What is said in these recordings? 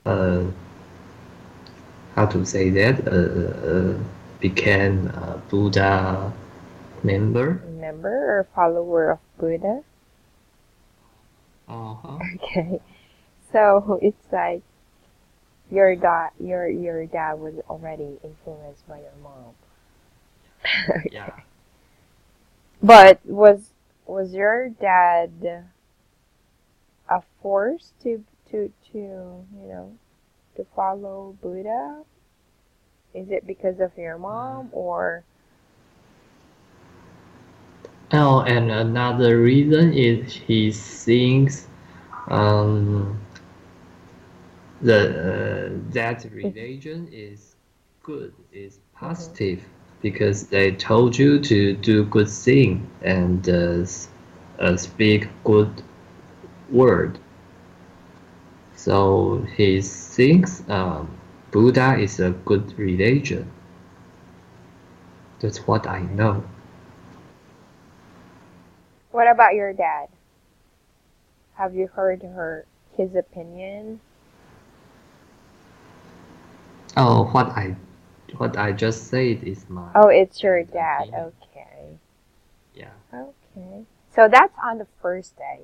uh, how to say that, became a Buddha member. Member or follower of Buddha? Uh-huh. Okay. So it's like your dad was already influenced by your mom. Yeah. Okay. But was your dad a force to follow Buddha? Is it because of your Uh, mom or oh, and another reason is he thinks um, that Mhm, religion is good, is mhm. positive, because they told you to do good thing and speak good word. So he thinks Buddha is a good religion. That's what I know. What about your dad? Have you heard his opinion? Oh, what I just said is my Oh, it's your dad's dad. opinion. Okay. Yeah. Okay. So that's on the first day.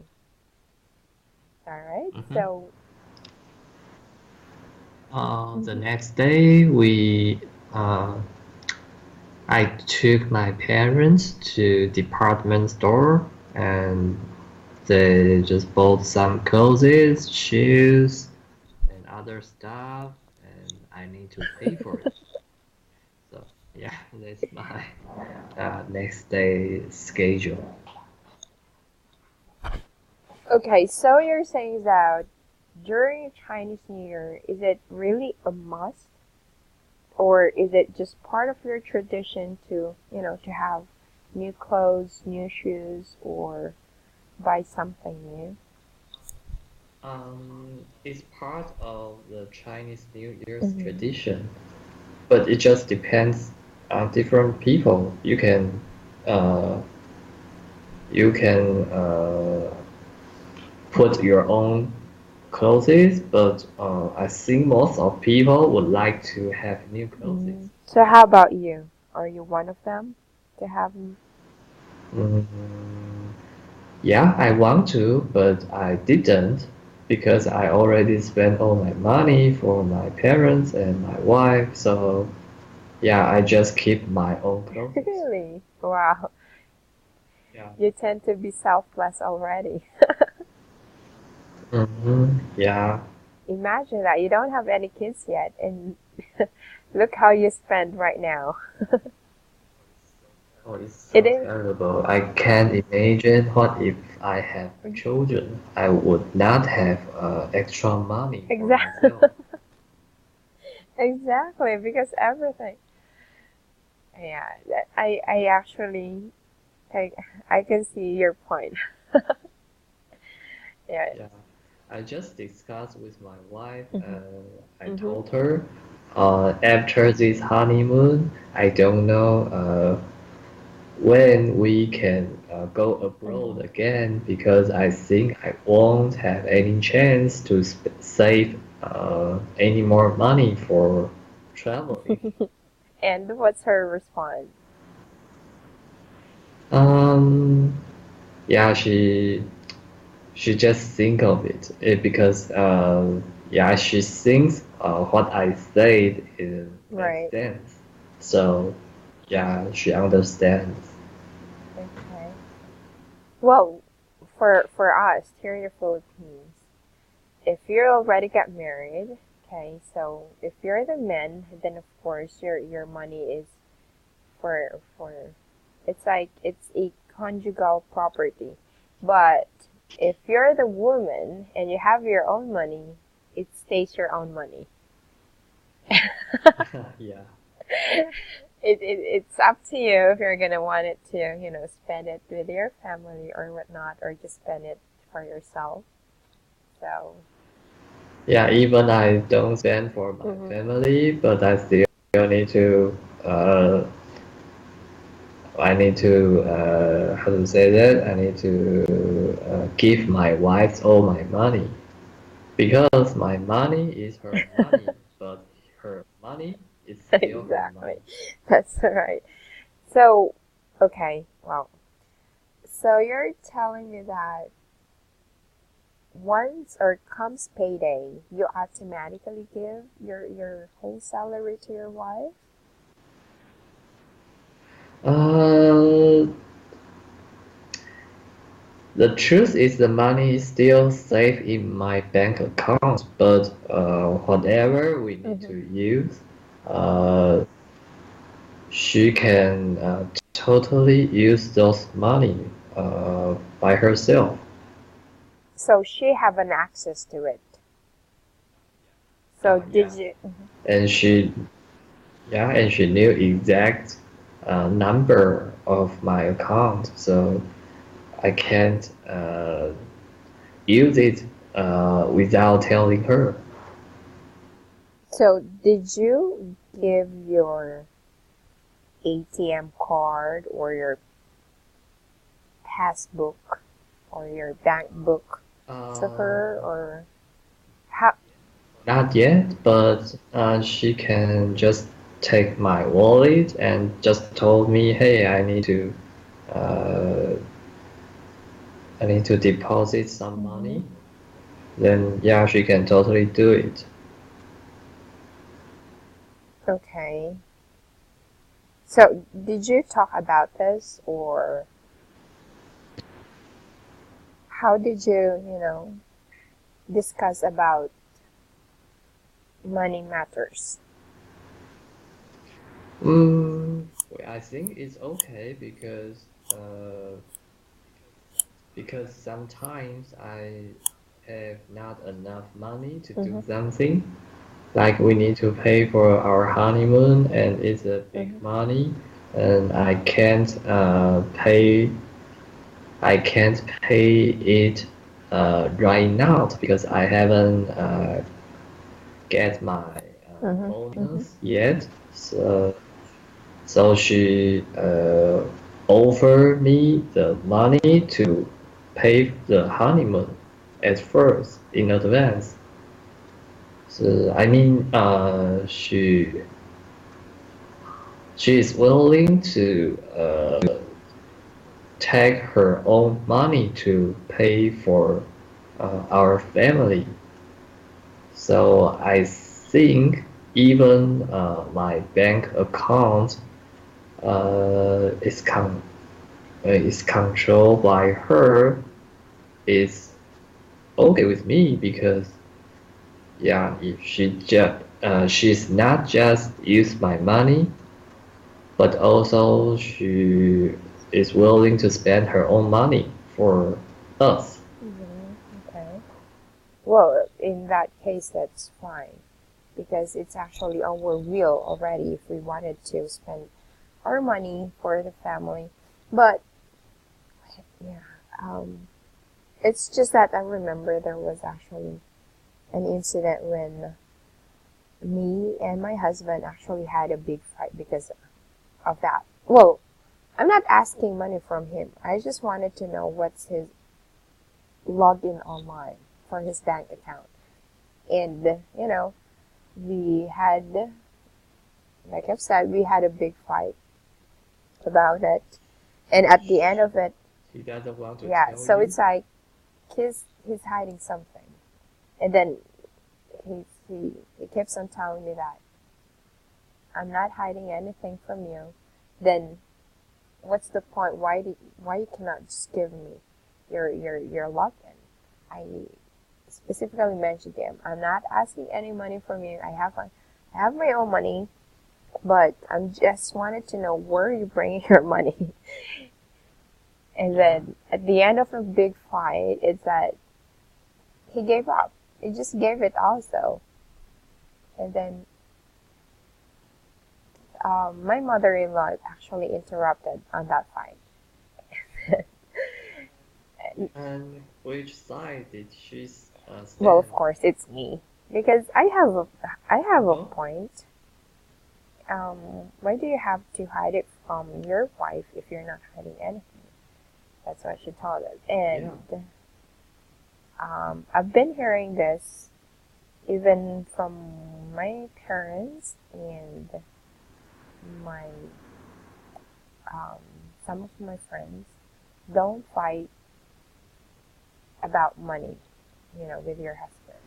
All right. Mm-hmm. So The mhm. next day, uh, I took my parents to department store and they just bought some clothes, shoes, and other stuff, and I need to pay for it. So yeah, that's my next day schedule. Okay, so you're saying that during Chinese New Year, is it really a must, or is it just part of your tradition to have new clothes, new shoes, or buy something new? It's part of the Chinese New Year's Hmm. tradition, but it just depends on different people. Uh, you can put your own clothes, but I think most of people would like to have new clothes. So how about you? Are you one of them to have? Mm, yeah, I want to, but I didn't because I already spent all my money for my parents and my wife. So yeah, I just keep my own clothes. Really? Wow. Yeah. You tend to be selfless already. Yeah. Imagine that you don't have any kids yet, and look how you spend right now. Oh, it's It so is terrible. I can't imagine what if I have children. I would not have extra money for exactly myself. exactly because everything. Yeah, I actually I I can see your point. Yeah. Yeah. I just discussed with my wife Mhm. and I Mhm. told her after this honeymoon, I don't know when we can go abroad Mhm. again because I think I won't have any chance to save any more money for traveling. And what's her response? Um, yeah, she just think of it because yeah, she thinks what I said it makes Right. sense. So yeah, she understands. Okay. Well, for us here in the Philippines, if you already got married, okay, so if you're the man, then of course your money is for it's like it's a conjugal property. But if you're the woman and you have your own money, it stays your own money. Yeah. It's up to you if you're gonna want it to, spend it with your family or whatnot, or just spend it for yourself. So, Yeah, even I don't spend for my hmm family, but I still need to uh, I need to how to say that? I need to give my wife all my money. because my money is her money, but her money is still her Exactly. money. That's right. So, okay, well, so you're telling me that once or comes payday, you automatically give your whole salary to your wife? Uh, the truth is the money is still safe in my bank account, but whatever we need to Mm-hmm. use, uh, she can totally use those money by herself. So she have an access to it. So did Yeah, you? Mhm. and she knew exact number of my account, so I can't use it without telling her. So did you give your ATM card or your passbook or your bank book to Uh, her or how? Not yet, but she can just take my wallet and just told me, hey, uh, I need to deposit some Mhm. money. Then yeah, she can totally do it. Okay. So did you talk about this or how did you discuss about money matters? Mm, I think it's okay because sometimes I have not enough money to do Mm-hmm. something. Like we need to pay for our honeymoon, and it's a big Mm-hmm. money, and I can't pay it right now because I haven't get my Mm-hmm. Mm-hmm. bonus yet. So she offered me the money to pay the honeymoon at first in advance. So I mean, she is willing to take her own money to pay for our family. So I think even my bank account is controlled by her is okay with me because yeah, if she's not just use my money, but also she is willing to spend her own money for us. Mm-hmm. Okay. Well, in that case, that's fine because it's actually our will already if we wanted to spend our money for the family. But yeah, um, it's just that I remember there was actually an incident when me and my husband actually had a big fight because of that. Well, I'm not asking money from him. I just wanted to know what's his login online for his bank account. And, we had, like I've said, we had a big fight about it. And at the end of it, He doesn't want to yeah, tell so you. it's like he's hiding something. And then he keeps on telling me that I'm not hiding anything from you. Then what's the point? Why you cannot just give me your login? I specifically mentioned to him, I'm not asking any money from you. I have my own money, but I'm just wanted to know where you bringing your money. And Yeah. then at the end of a big fight, it's that he gave up. He just gave it also. And then my mother-in-law actually interrupted on that fight. And which side did she Well, of stand? course, it's me because I have a Oh, point. Why do you have to hide it from your wife if you're not hiding anything? That's what she told us. yeah. And I've been hearing this even from my parents and my um, some of my friends. Don't fight about money, with your husband.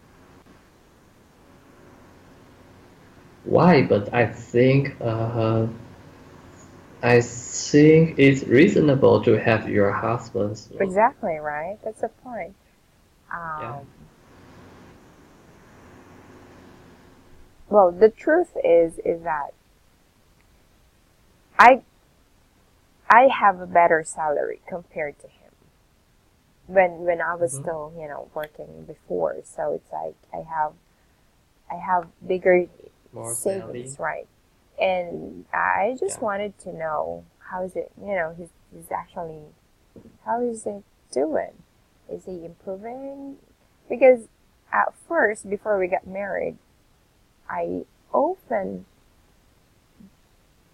Why? But I think it's reasonable to have your husband's work. Exactly, right? That's the point. Yeah. Um, well, the truth is that I I have a better salary compared to him when I was Mm-hmm. still, working before. So it's like I have bigger More savings, salary. right? And I just Yeah. wanted to know how is it, he's actually how is it doing? Is he improving? Because at first, before we got married, I often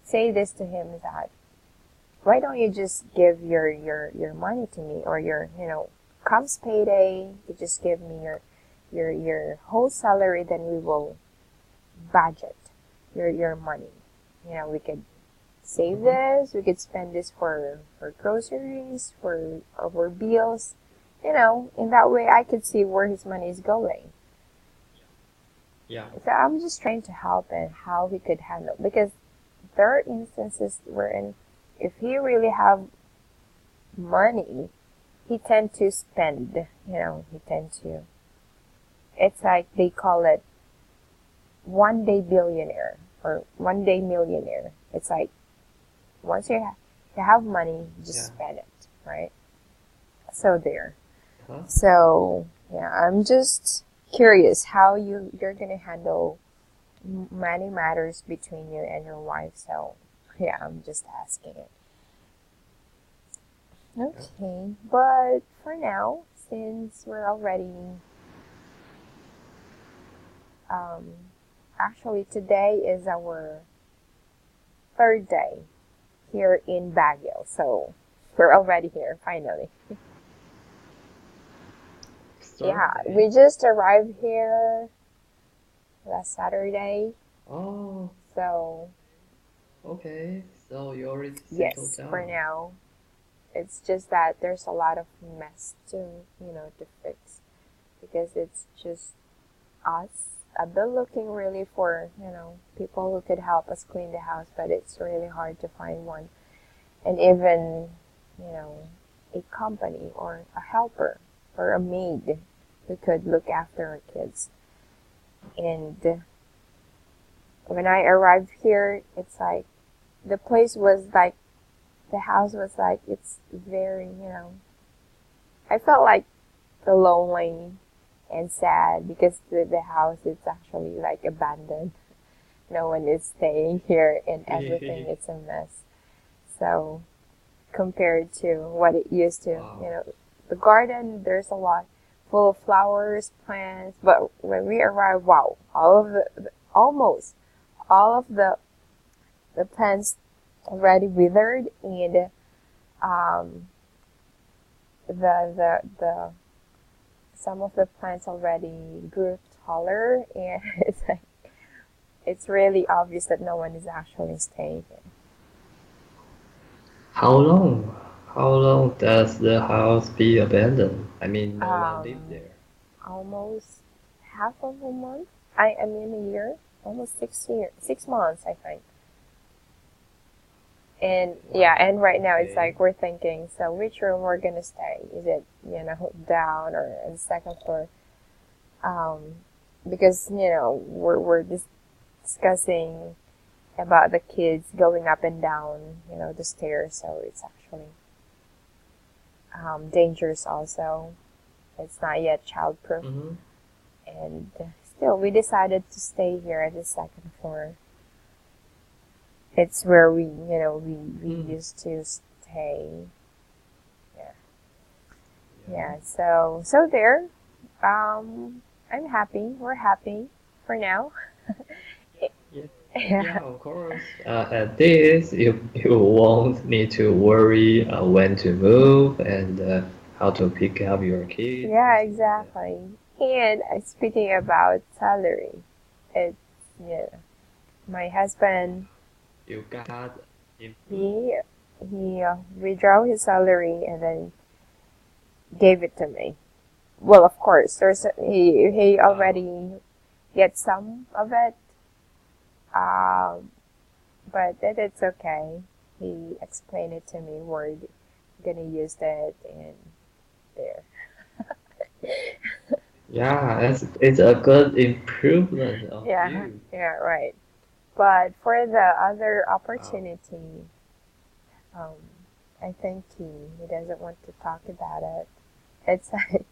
say this to him that why don't you just give your money to me or your comes payday you just give me your whole salary, then we will budget your money. We could save Mm-hmm. this, we could spend this for groceries, for bills, in that way I could see where his money is going. Yeah. So I'm just trying to help and how he could handle, because there are instances wherein if he really have money, he tend to spend, he tend to, it's like they call it one day billionaire or one day millionaire. It's like once you have money, just Yeah. spend it, right? So there. Huh? So yeah, I'm just curious how you're gonna handle money matters between you and your wife. So yeah, I'm just asking it. Yeah. Okay, but for now, since we're already um, actually today is our third day here in Baguio, so we're already here finally. Yeah, Third day. we just arrived here last Saturday, Oh, so okay. So you already settled yes, for down. now. It's just that there's a lot of mess to fix because it's just us. I've been looking really for, people who could help us clean the house, but it's really hard to find one. And even, you know, a company or a helper or a maid who could look after our kids. And when I arrived here, it's like the place was like, the house was like, it's very, I felt like the lonely and sad because the house is actually like abandoned. No one is staying here and everything is a mess. So compared to what it used to, Wow. the garden, there's a lot full of flowers, plants, but when we arrived, wow, almost all of the plants already withered, and um, the some of the plants already grew taller, and it's really obvious that no one is actually staying here. How long? How long does the house be abandoned? I mean, no one lives Um, there. Almost half of a month. I mean a year, almost 6 years, 6 months, I think. And yeah, Wow. and right now it's Okay. like we're thinking, so which room we're gonna stay? Is it down or in the second floor? Um, because we're just discussing about the kids going up and down, the stairs. So it's actually dangerous. Also, it's not yet childproof, Mm-hmm. and still we decided to stay here at the second floor. It's where we Hmm. used to stay. Yeah, Yeah. yeah. So there. I'm happy. We're happy for now. Yeah. Yeah, Yeah. of course. At this, you won't need to worry when to move and how to pick up your kids, Yeah, something like that. exactly. And speaking about salary, it's yeah, my husband You got improved. he he withdrew his salary and then gave it to me. Well, of course, he Wow. already gets some of it, um, but it's okay. He explained it to me. We're gonna use that and there. Yeah, it's a good improvement of Yeah, you. yeah, right. But for the other Wow. opportunity, um, I think he doesn't want to talk about it. It's like,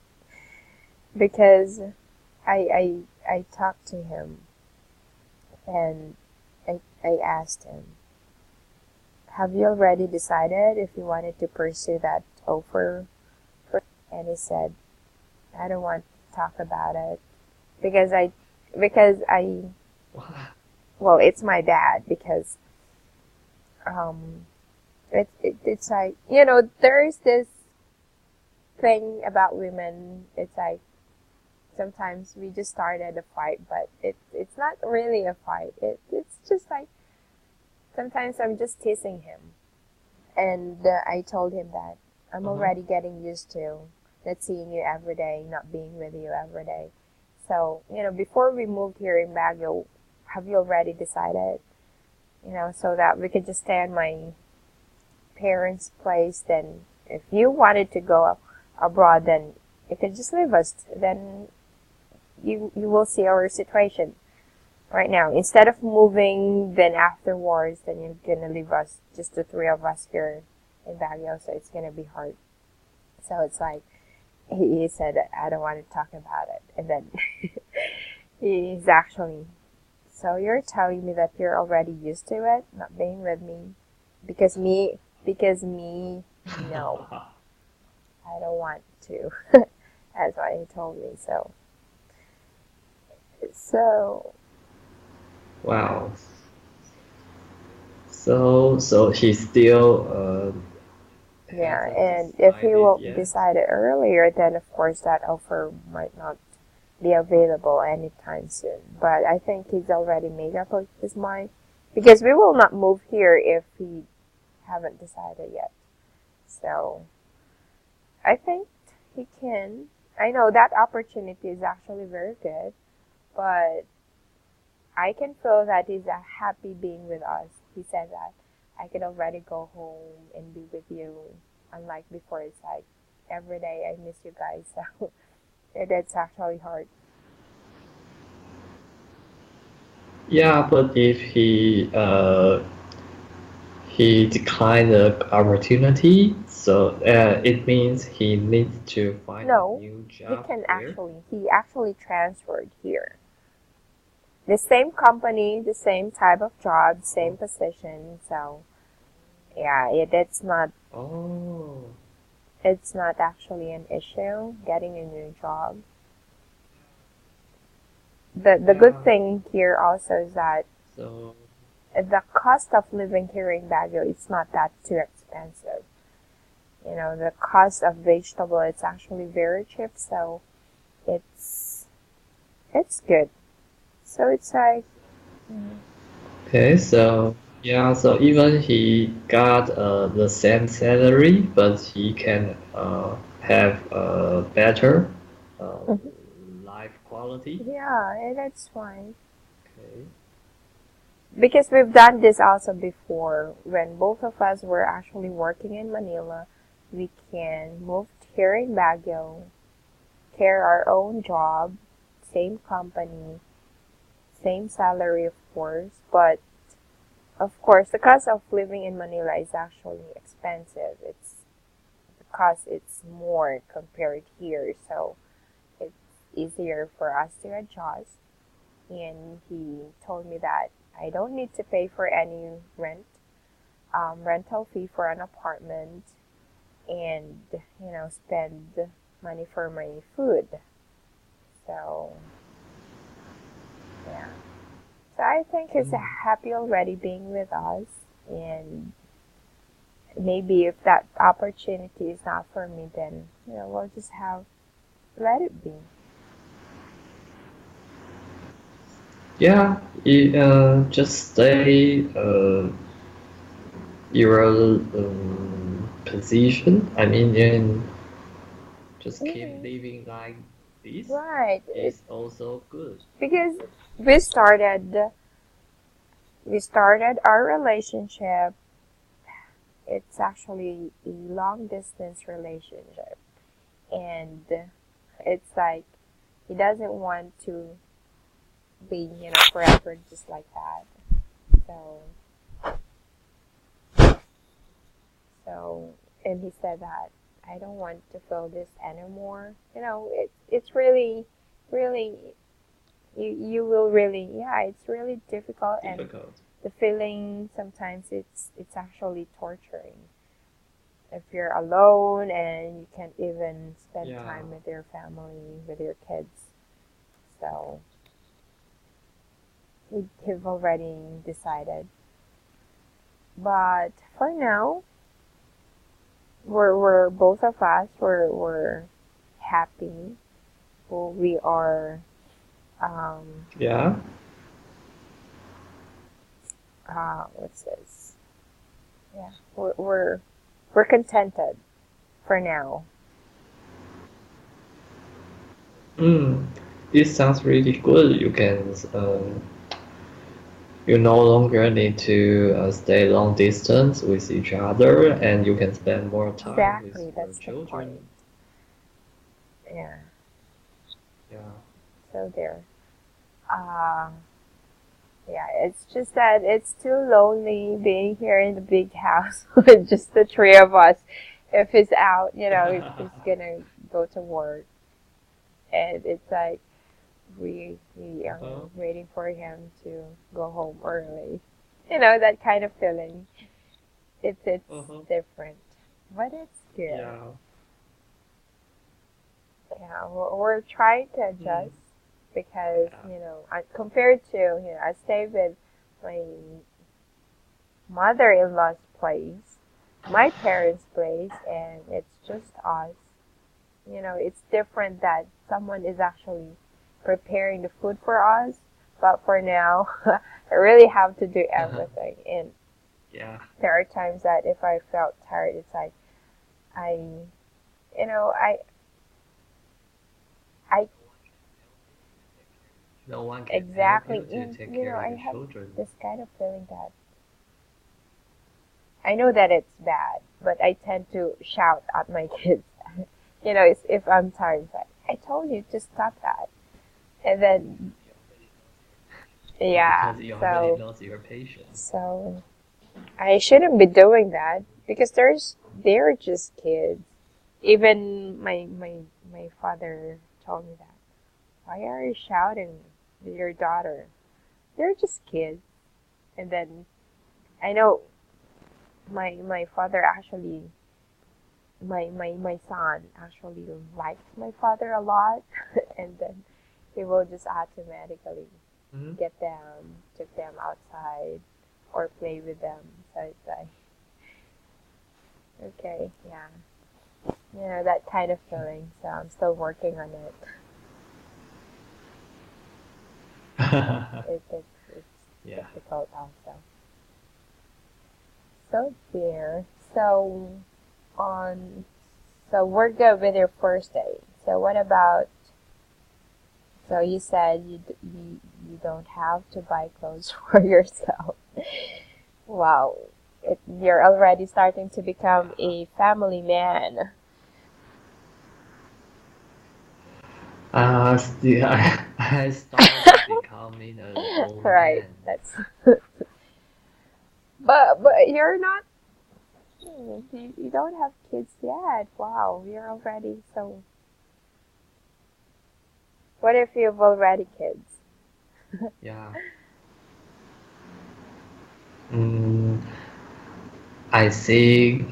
because I talked to him and I asked him, have you already decided if you wanted to pursue that offer? And he said, I don't want to talk about it because I Wow. well, it's my bad because um it's like, there is this thing about women. It's like sometimes we just started a fight, but it's not really a fight. It's just like sometimes I'm just teasing him, and I told him that I'm Uh-huh. already getting used to not seeing you every day, not being with you every day. So before we moved here in Baguio, have you already decided? So that we could just stay in my parents' place. Then, if you wanted to go abroad, then you could just leave us. Then you will see our situation right now. Instead of moving, then afterwards, then you're gonna leave us, just the three of us here in Baguio. So it's gonna be hard. So it's like he said, I don't want to talk about it, and then he's actually. So you're telling me that you're already used to it, not being with me, because me, no, I don't want to. That's what he told me. So yeah, Wow. So he still yeah. hasn't And if he decided will yet. decide it earlier, then of course that offer might not be available anytime soon. But I think he's already made up his mind because we will not move here if he haven't decided yet. So I think he can. I know that opportunity is actually very good, but I can feel that he's happy being with us. He said that I could already go home and be with you, unlike before. It's like every day I miss you guys. So it's actually hard. Yeah, but if he declined the opportunity, so it means he needs to find a No, new he job can here. he actually transferred here. The same company, the same type of job, Oh, same position. So yeah, oh, it's not actually an issue getting a new job. The good yeah. thing here also is that So the cost of living here in Baguio it's not that too expensive. The cost of vegetable it's actually very cheap, so it's it's good. So it's like mm, okay, so yeah, so even he got the same salary, but he can have a better uh, mhm. life quality. Yeah, and that's fine. Okay. Because we've done this also before when both of us were actually working in Manila. We can move here in Baguio, care our own job, same company, same salary of course, but of course the cost of living in Manila is actually expensive. It's more compared here, so it's easier for us to adjust. And he told me that I don't need to pay for any rental fee for an apartment, and spend money for my food. So yeah. So I think he's Mm. happy already being with us, and maybe if that opportunity is not for me, then we'll just have let it be. Yeah, just stay your position. I mean, and just keep Hmm. living like this Right. is also good. Because we started we started our relationship. It's actually a long distance relationship, and it's like he doesn't want to be forever just like that. So so and he said that I don't want to feel this anymore. It's really you will really, yeah, it's really difficult, and Difficult. the feeling sometimes it's actually torturing if you're alone and you can't even spend Yeah. time with your family, with your kids. So we've already decided, but for now we're both of us we're happy. Well, we are um Yeah. what's this, yeah, we're contented for now. Mm. This sounds really good. You no longer need to stay long distance with each other, and you can spend more time with Exactly, your that's the point. children. Yeah, Yeah. so there. Uh, yeah, it's just that it's too lonely being here in the big house with just the three of us. If he's out, if he's gonna go to work, and it's like we are Uh-huh. waiting for him to go home early. That kind of feeling. It's Uh-huh. different, but it's good. Yeah. Yeah, we're trying to Mm. adjust because Yeah. compared to I stay with my mother-in-law's place, my parents' place, and it's just us. It's different that someone is actually preparing the food for us, but for now, I really have to do everything. And Yeah. there are times that if I felt tired, it's like I, you know, I No one can help exactly, you to and take care of I the have children. this kind of feeling that I know that it's bad, but I tend to shout at my kids. If I'm tired, it's like, I told you to stop that. And then, yeah, Because you already so, lost your patience. so I shouldn't be doing that because they're just kids. Even my father told me that. Why are you shouting with your daughter? They're just kids. And then I know my father actually my son actually likes my father a lot, and then he will just automatically Hmm. get them, took them outside, or play with them. So it's like, okay, yeah, that kind of feeling. So I'm still working on it. It's Yeah. difficult also. So there. So on. So we're good with your first date. So what about? So you said you don't have to buy clothes for yourself. Wow, you're already starting to become Yeah. a family man. Still, I started becoming an old Right. man. That's. But you're not. You don't have kids yet. Wow, you're already so. What if you've already kids? Yeah. Mm, I think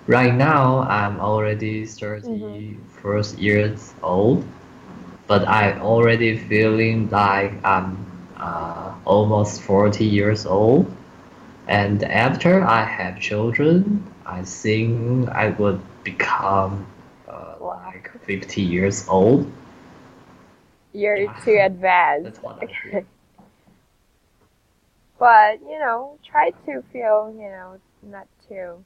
right now I'm already Mhm. 31st years old, but I already feeling like I'm almost 40 years old. And after I have children, I think I would become Wow. like 50 years old. You're Yeah, too advanced. that's what I feel. Okay. But, try to feel, not to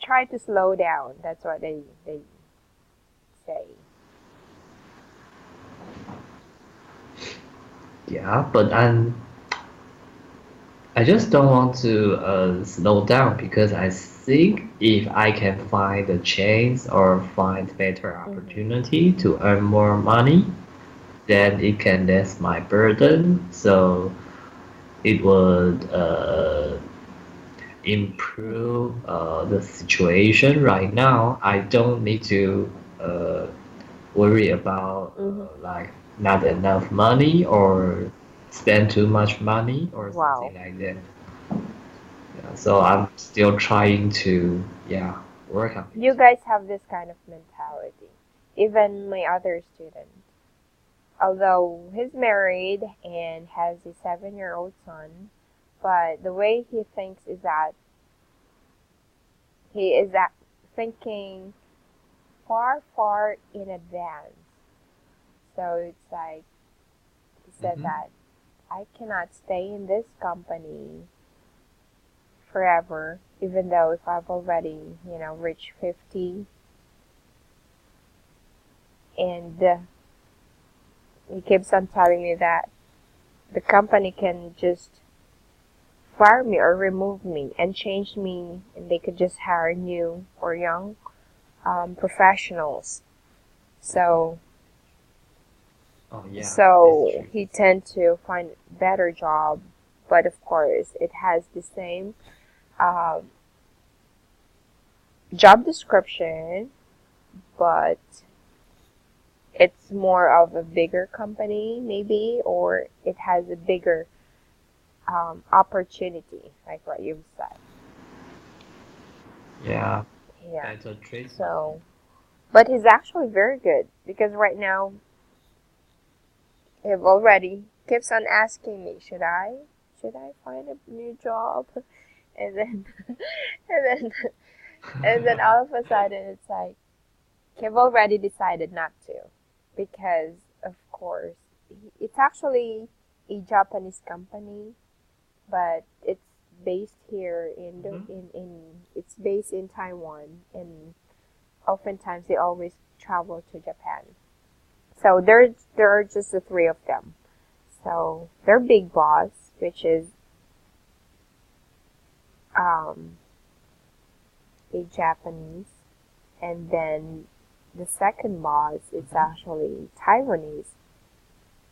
try to slow down. That's what they say. Yeah, but I just don't want to slow down because I think if I can find a chance or find better Mhm. opportunity to earn more money, then it can less my burden. So it would Mhm. improve the situation right now. I don't need to uh, worry about Mhm. like not enough money or spend too much money or something Wow. like that. Yeah, so I'm still trying to work on You it. guys have this kind of mentality. Even my other student, although he's married and has a 7-year-old son, but the way he thinks is that he is at thinking far, far in advance. So it's like he said Hmm. that I cannot stay in this company forever, even though if I've already, reached 50, and he keeps on telling me that the company can just fire me or remove me and change me, and they could just hire new or young professionals. So, Oh yeah, it's so true. he tend to find better job, but of course it has the same um, job description, but it's more of a bigger company maybe, or it has a bigger opportunity, like what you've said. Yeah, Yeah. better treatment. So, but he's actually very good because right now he already keeps on asking me, should I find a new job? And then, and then, and then all of a sudden it's like, I've already decided not to because, of course, it's actually a Japanese company, but it's based here Hmm. in it's based in Taiwan, and oftentimes they always travel to Japan. So there are just the three of them. So their big boss, which is um, a Japanese, and then the second boss is Hmm. actually Taiwanese,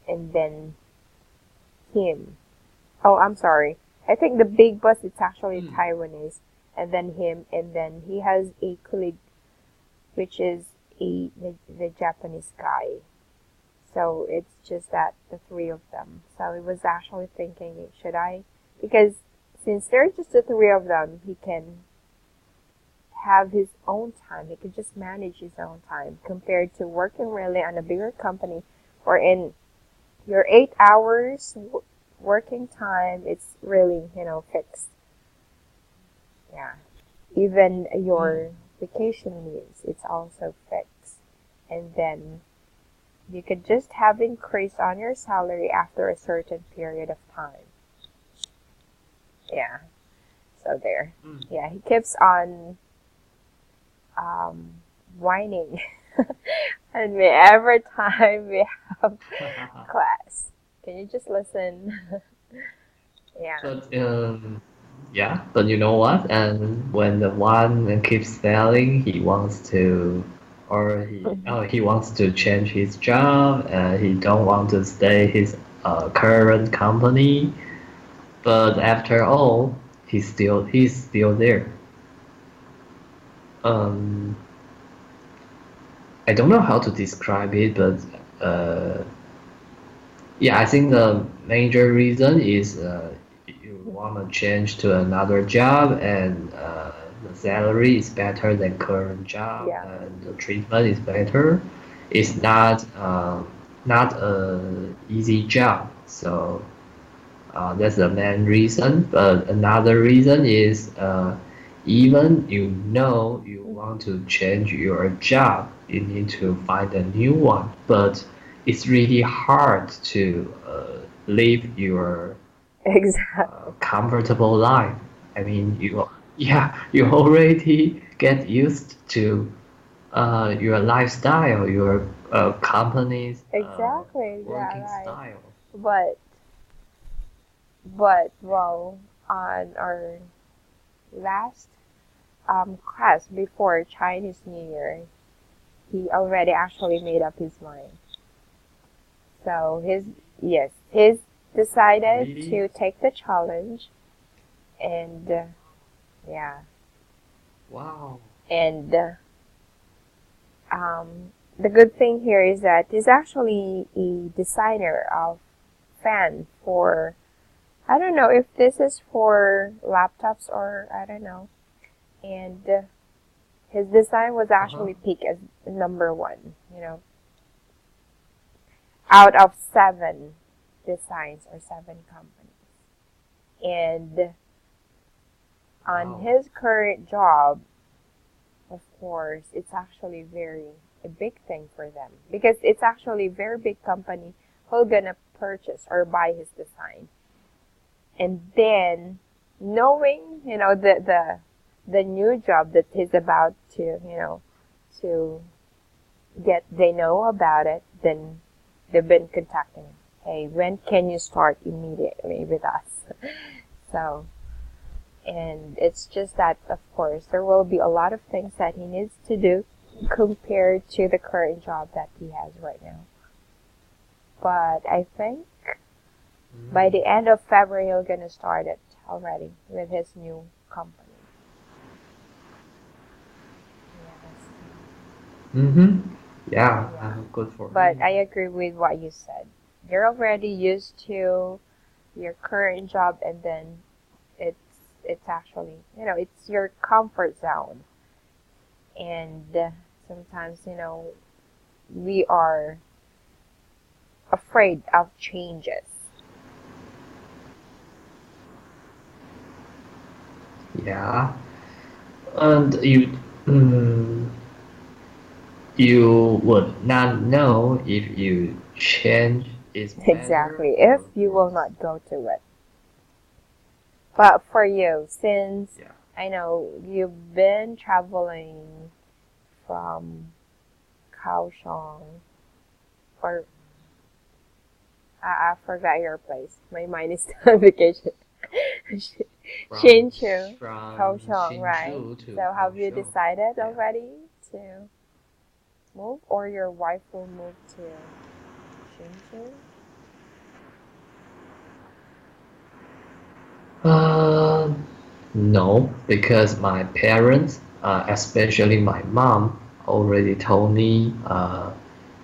and then him. Oh, I'm sorry. I think the big boss is actually Mm. Taiwanese, and then him, and then he has a colleague, which is the Japanese guy. So it's just that the three of them. So he was actually thinking, should I? Because since there's just the three of them, he can have his own time. He could just manage his own time compared to working really on a bigger company or in your 8 hours working time. It's really, fixed. Yeah. Even Mm. your vacation leaves, it's also fixed. And then you could just have increase on your salary after a certain period of time. Yeah. So there. Mm. Yeah, he keeps on um, whining and me every time we have class. Can you just listen? Yeah. But yeah, but you know what? And when the one keeps failing, he wants to, or he wants to change his job, and he don't want to stay his current company. But after all, he's still there. Um, I don't know how to describe it, but uh, yeah, I think the major reason is you want to change to another job and the salary is better than current job Yeah. and the treatment is better. It's not a easy job, so That's the main reason. But another reason is even you know you want to change your job, you need to find a new one. But it's really hard to live your Exactly. comfortable life. I mean, you already get used to your lifestyle, your company's Exactly. Yeah, working right. style. But well, on our last class before Chinese New Year, he already actually made up his mind. So he's decided Really? to take the challenge, and yeah, Wow. and um, the good thing here is that he's actually a designer of fan for, I don't know if this is for laptops or I don't know. And his design was Uh-huh. actually picked as number one, out of seven designs or seven companies. And on Wow. his current job, of course, it's actually very a big thing for them because it's actually a very big company who gonna purchase or buy his design. And then knowing, the new job that he's about to, to get, they know about it, then they've been contacting him. Hey, when can you start immediately with us? So, and it's just that, of course, there will be a lot of things that he needs to do compared to the current job that he has right now. But I think by Mm. the end of February, he'll gonna start it already with his new company. Yes. Mm-hmm. Yeah, Yeah. good for But I him. agree with what you said. You're already used to your current job, and then it's actually, it's your comfort zone. And sometimes, we are afraid of changes. Yeah, and you would not know if you change is better Exactly, if or you will worse. not go to it. But for you, since Yeah. I know you've been traveling from Kaohsiung, or I forgot your place. My mind is still on vacation. From Hsinchu, from Kaohsiung, right? Hsinchu to So have you Kaohsiung. decided Yeah. already to move, or your wife will move to Hsinchu? Uh, no, because my parents, especially my mom, already told me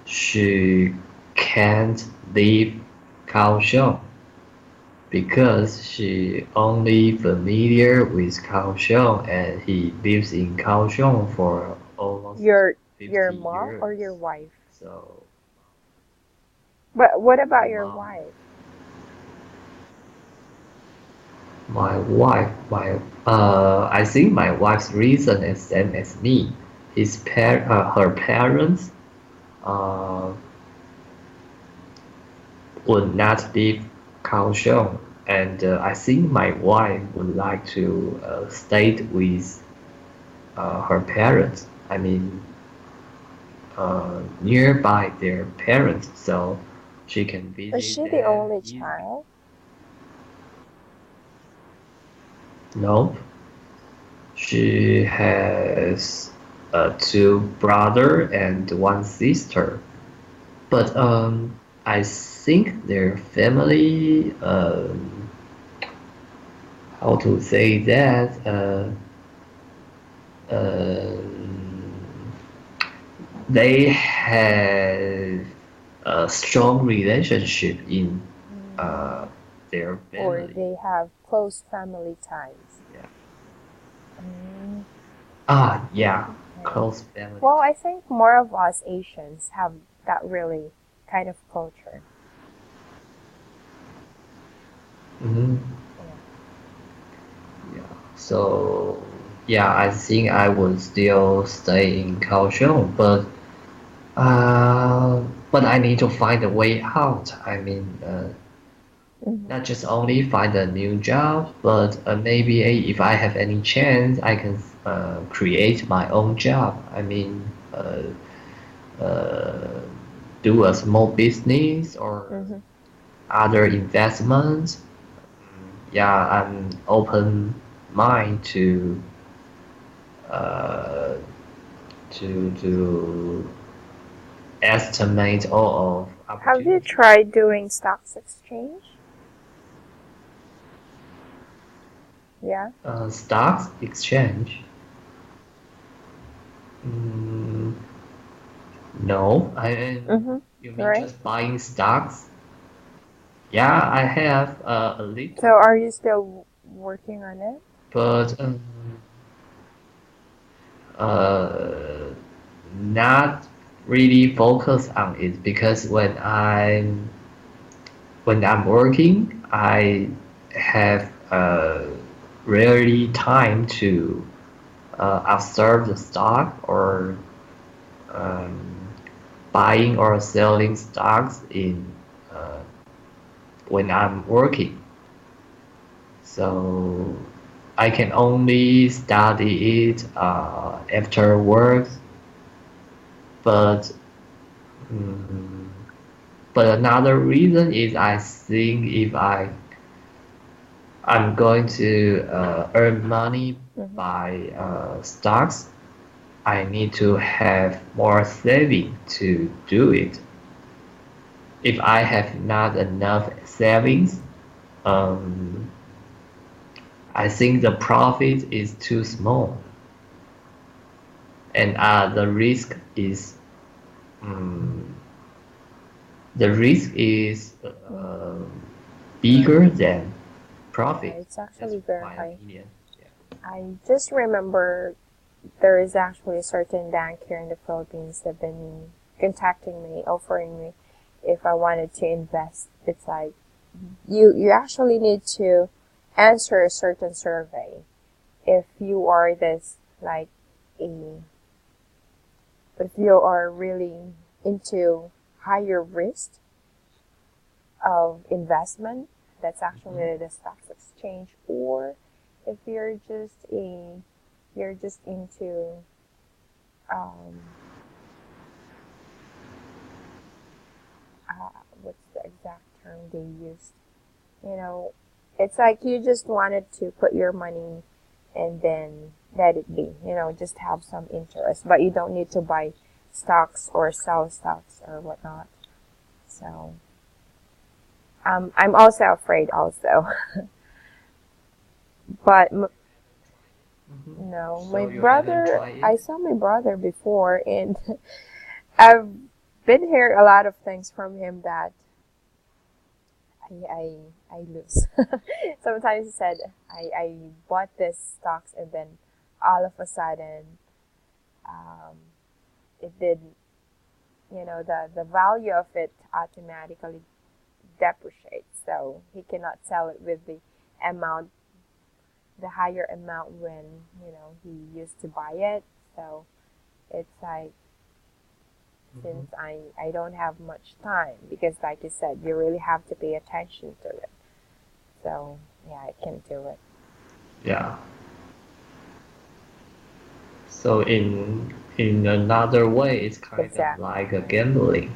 she can't leave Kaohsiung because she only familiar with Kaohsiung and he lives in Kaohsiung for almost Your 50 mom or your years. wife? So But what my about your mom, wife? my wife, I think my wife's reason is same as me. Her parents uh, would not leave Kaohsiung, and I think my wife would like to stay with her parents. I mean, nearby their parents, so she can Is visit she the them only easily. child? Nope, she has two brother and one sister, but I think their family, how to say that, they have a strong relationship in uh, Mm, their or family. they have close family ties? Yeah. Mm, Yeah, okay. close family Well, I ties. think more of us Asians have that really kind of culture. Mhm. Yeah. Yeah. So yeah, I think I would still stay in Kaohsiung, but I need to find a way out. I mean, Hmm. not just only find a new job, but maybe if I have any chance, I can create my own job. I mean, uh, do a small business or Hmm. other investments. Yeah, I'm open mind uh, to estimate all of Have you opportunities. tried doing stocks exchange? Yeah. Stocks exchange. Mm, no, Mm-hmm. you mean Right. just buying stocks? Yeah, I have a So little, are you still working on it? but uh, not really focus on it because when I'm working, I have rarely time to observe the stock or um, buying or selling stocks in uh, when I'm working. So I can only study it after work. But mm, but another reason is I think if I'm going to earn money Mm-hmm. by stocks, I need to have more saving to do it. If I have not enough savings, um, I think the profit is too small, and um, the risk is Mm-hmm. bigger than Yeah, profit. it's That's actually very my high. opinion. Yeah. I just remember there is actually a certain bank here in the Philippines that have been contacting me, offering me if I wanted to invest. It's like you actually need to answer a certain survey if you are this like a if you are really into higher risk of investment, that's Mhm. actually the stocks exchange, or if you're just into um, what's the exact term they used? You know, it's like you just wanted to put your money and then let it be. Just have some interest, but you don't need to buy stocks or sell stocks or whatnot. So I'm also afraid also, but Mhm. no, my So you haven't brother. tried I it? saw my brother before, and I've been hearing a lot of things from him that I lose. Sometimes he said I bought this stocks and then all of a sudden um, it did the value of it automatically depreciates, so he cannot sell it with amount the higher amount when he used to buy it. So it's like Mhm. since I don't have much time because like you said you really have to pay attention to it, so yeah, I can do it. Yeah. So in another way, it's kind of Exactly, like a right. gambling.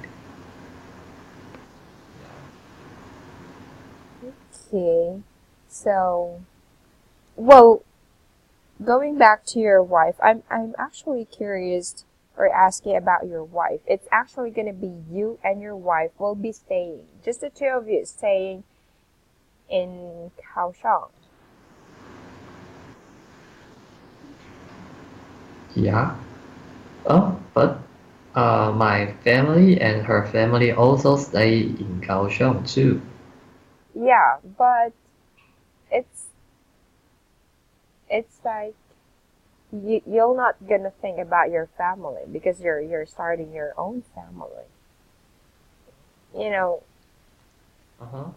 Okay. So, well, going back to your wife, I'm actually curious or asking about your wife. It's actually going to be you and your wife will be staying, just the two of you staying in Kaohsiung. Yeah. Oh, but my family and her family also stay in Kaohsiung too. Yeah, but it's it's like you're not gonna think about your family because you're starting your own family. You know, Uh-huh.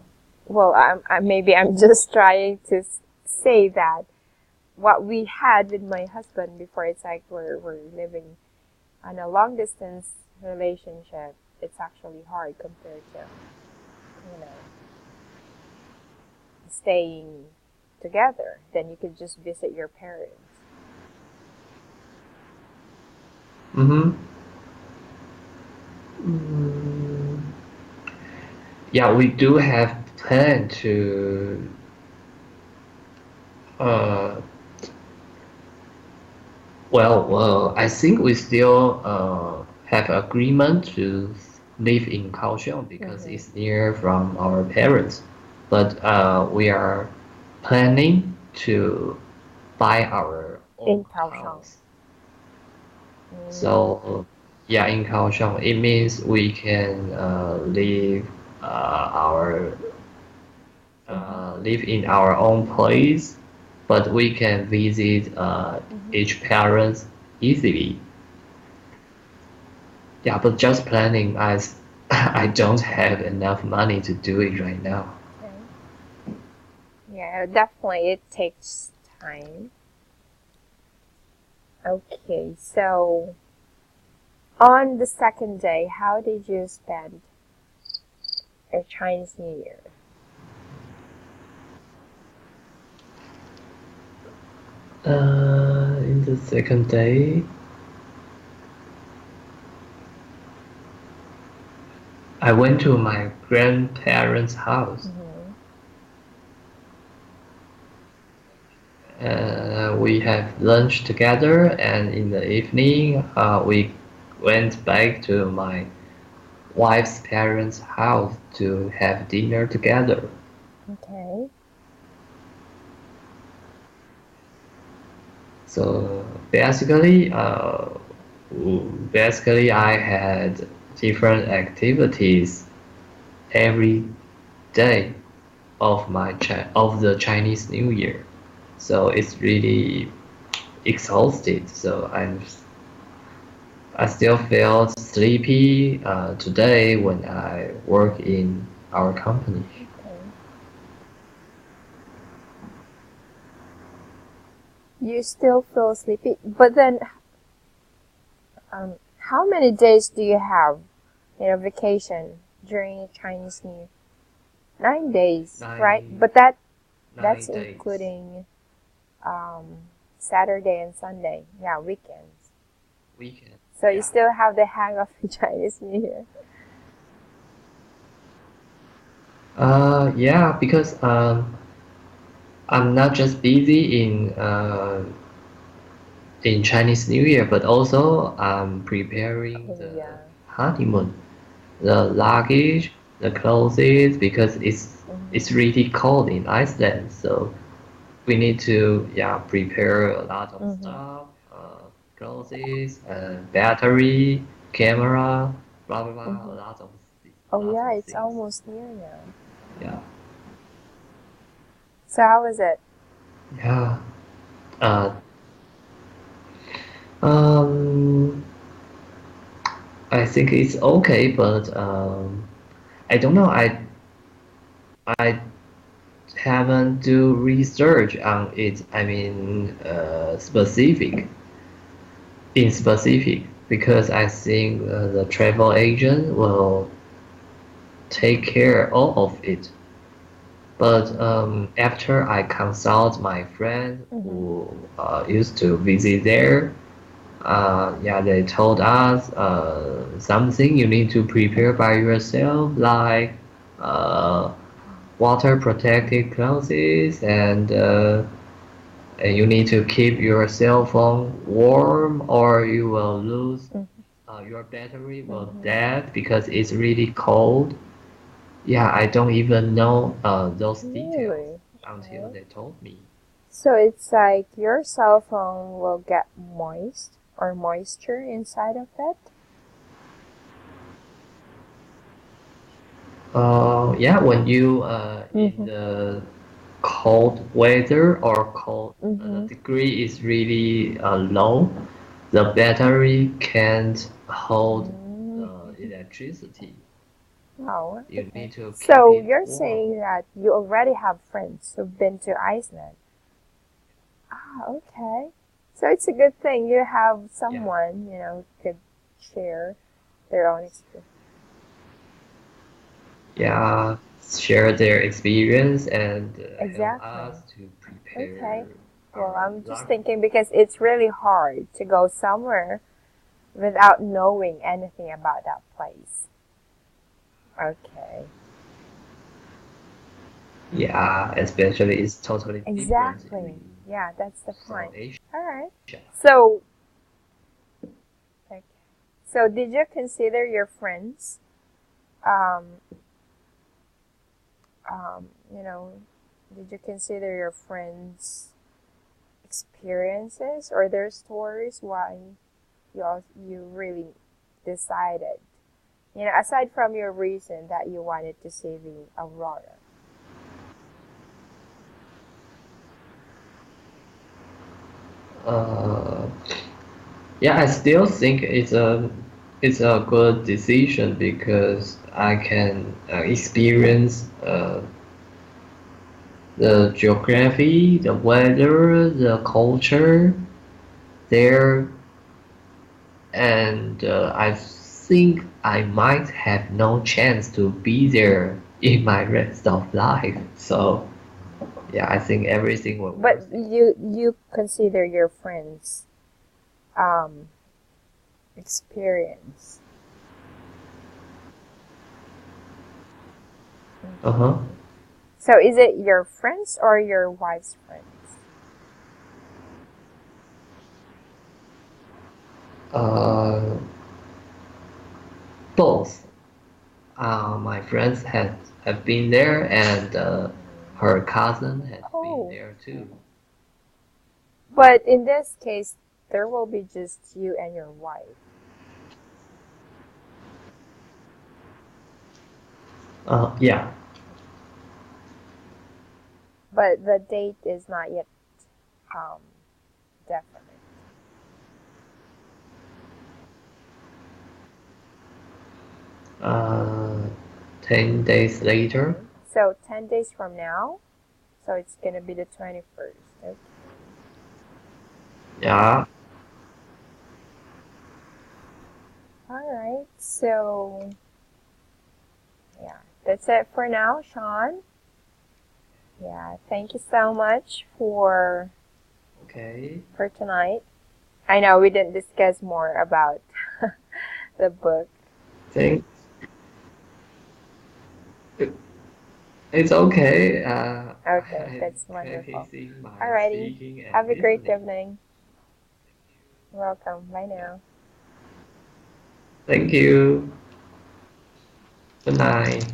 Well, maybe I'm just trying to say that what we had with my husband before, it's like we're living on a long distance relationship. It's actually hard compared to, you know, staying together. Then you could just visit your parents. Mm-hmm. Mm, yeah, we do have plan to uh well, I think we still have agreement to live in Kaohsiung because Mm-hmm. it's near from our parents. But we are planning to buy our In own Kaohsiung. house. Mm, So yeah, in Kaohsiung, it means we can mm-hmm. live in our own place, but we can visit Mm-hmm. each parents easily. Yeah, but just planning as I don't have enough money to do it right now. Okay. Yeah, definitely it takes time. Okay, so on the second day, how did you spend your Chinese New Year? In the second day, I went to my grandparents' house. Mm-hmm. We have lunch together, and in the evening, we went back to my wife's parents' house to have dinner together. Okay. So basically, I had different activities every day of the Chinese New Year. So it's really exhausted. So I still feel sleepy today when I work in our company. Okay. You still feel sleepy, but then, how many days do you have, vacation during Chinese New Year? 9 days, right? Nine But that's 9 days including um, Saturday and Sunday. Yeah, weekends. weekend. So you Yeah. still have the hang of the Chinese New Year. Yeah, because I'm not just busy in Chinese New Year, but also I'm preparing Oh the yeah. honeymoon, the luggage, the clothes, because it's Mm-hmm. really cold in Iceland. So we need to prepare a lot of Mm-hmm. stuff, clothes, battery, camera, blah blah blah, Mm-hmm. a Oh lot yeah, of it's things. almost near now. Yeah, So how was it? yeah. Uh, um, I think it's okay, but I don't know. I haven't do research on it. I mean, specific, because I think the travel agent will take care all of it. But after I consult my friend Mm-hmm. who used to visit there, yeah, they told us something you need to prepare by yourself, like uh, water protected clothes, and you need to keep your cell phone warm, or you will lose your battery will Mm-hmm. dead because it's really cold. Yeah, I don't even know those details Really? until Okay. they told me. So it's like your cell phone will get moist or moisture inside of it. Yeah, when you in Mm-hmm. the cold weather or cold, the Mm-hmm. degree is really low, the battery can't hold Mm-hmm. the electricity. Oh, You okay. need to keep So it you're warm. saying that you already have friends who've been to Iceland. Ah, okay. So it's a good thing you have Yeah. someone, who could share their own experience. Yeah, share their experience and help Exactly. us to Okay. prepare Well, our I'm just luggage. thinking because it's really hard to go somewhere without knowing anything about that place. Okay. Yeah, especially it's totally different Exactly. in Yeah, that's the South point. Asia. All right. So, okay. So did you consider your friends, um, um, you know, did you consider your friends' experiences or their stories why you really decided, aside from your reason that you wanted to see the aurora? Uh, yeah, I still think it's a good decision because I can experience the geography, the weather, the culture there, and I think I might have no chance to be there in my rest of life. So yeah, I think everything was But worth it. you consider your friends' um, experience. Uh-huh. Okay. So is it your friends or your wife's friends? Uh, both. My friends have been there, and Mhm. her cousin has been Oh, there too. but in this case, there will be just you and your wife. Yeah. But the date is not yet um, definite. Uh, 10 days later. Okay. So 10 days from now, so it's going to be the 21st. Okay. Yeah. All right. So, yeah, that's it for now, Sean. Yeah, thank you so much Okay. for tonight. I know we didn't discuss more about the book. Think it's okay. Okay, I'm that's wonderful. practicing my Alrighty, speaking and have a great listening. evening. Welcome. Bye now. Thank you. Good night.